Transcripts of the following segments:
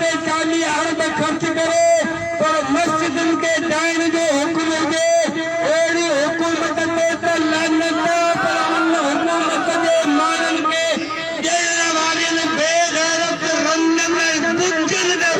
ते 40 अरब खर्च करे पर मस्जिद के डाइन जो हुक्म हुजे अहिड़ी हुकूमत ते त लानत पर उन हुकूमत जे माण्हुनि खे ॾियण वारनि बेग़ैरत रंग में बुझनि दे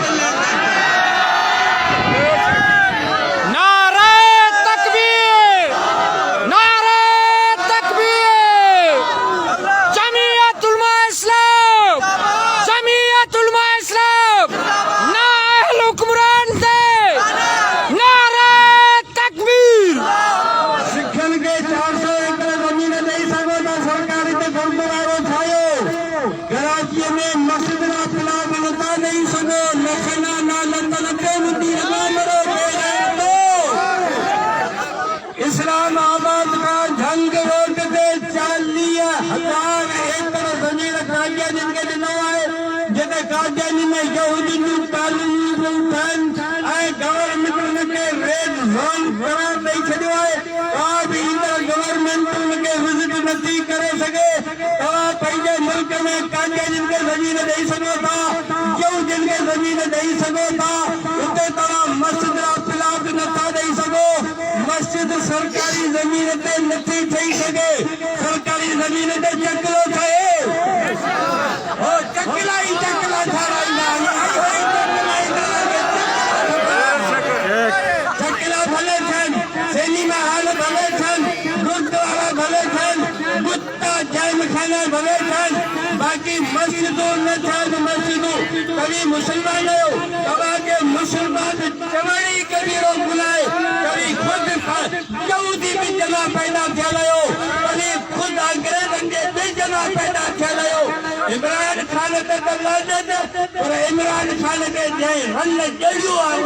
इस्लामाबाद का झंग रोड ते 40,000 एकड़ ज़मीन कादियानी खे ॾिनो आहे जिते कादियानी में यहूदी जूं कॉलोनियूं ठहनि ऐं गवर्नमेंट उनखे रेड ज़ोन करार ॾेई छॾियो आहे। का बि ईंदड़ गवर्नमेंट उनखे विज़िट नथी करे सघे। तव्हां पंहिंजे मुल्क में कादियानी खे ज़मीन ॾेई सघो था, यहूदियुनि खे ज़मीन ॾेई सघो था, उते तव्हां मस्जिद जा प्लाट नथा ॾेई सघो। मस्जिद सरकारी जमीन ते नथी ठही सघे। सरकारी जमीन ते चकलो ठहे चकला ई चकला ठाराईंदा चकला भले थियनि, सिनेमा हॉल भले थियनि, गुरुद्वारा भले थियनि, बुता जैमखाना भले थियनि, बाक़ी मस्जिदूं न थियनि। मस्जिदूं कभी मुसलमान आहियो, तव्हांखे मुसलमान चवण ई कबीरो बुलाए, कभी खुद यहूदी भी जमा पैदा थियल आहियो, कभी खुद अंग्रेजनि जे बि जमा पैदा थियल आहियो। इमरान खान ते त लानत, पर इमरान खान खे जंहिं रन ॼड़ियो आहे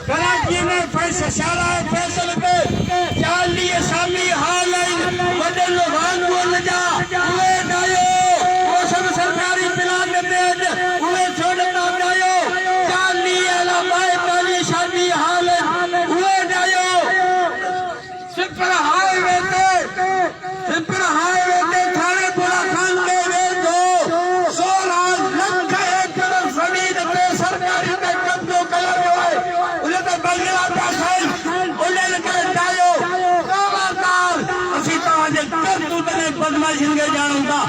कराची में शारा फैसल पे 40 शामी हाल आहिनि वॾनि वांगुरनि जा उहे ॾायो, उहे सभु सरकारी प्लाट ते उहे छो नथा ॾायो। 40 शामी हाल उहे ॾायो। सिपर हाईवे ते थानेपुरा खान ते वेझो 16 लख एकड़ ज़मीन ते सरकारी ते कब्ज़ो कयो वियो आहे। उन ते बंगला पिया ठहनि, उन्हनि खे ॾायो। असीं तव्हांजे करतूत ने बदमाशियुनि खे ॼाणूं था।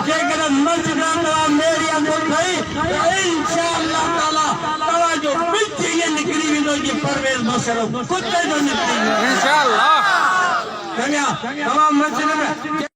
जेकॾहिं मस्जिद तव्हां मेरिया को ठही त इंशाअल्लाह ताला तव्हांजो बिल्कुलु ईअं निकिरी वेंदो जीअं परवेज़ मुशर्रफ कुते जो निकिरी वेंदो इंशाअल्लाह। तव्हां मस्जिद में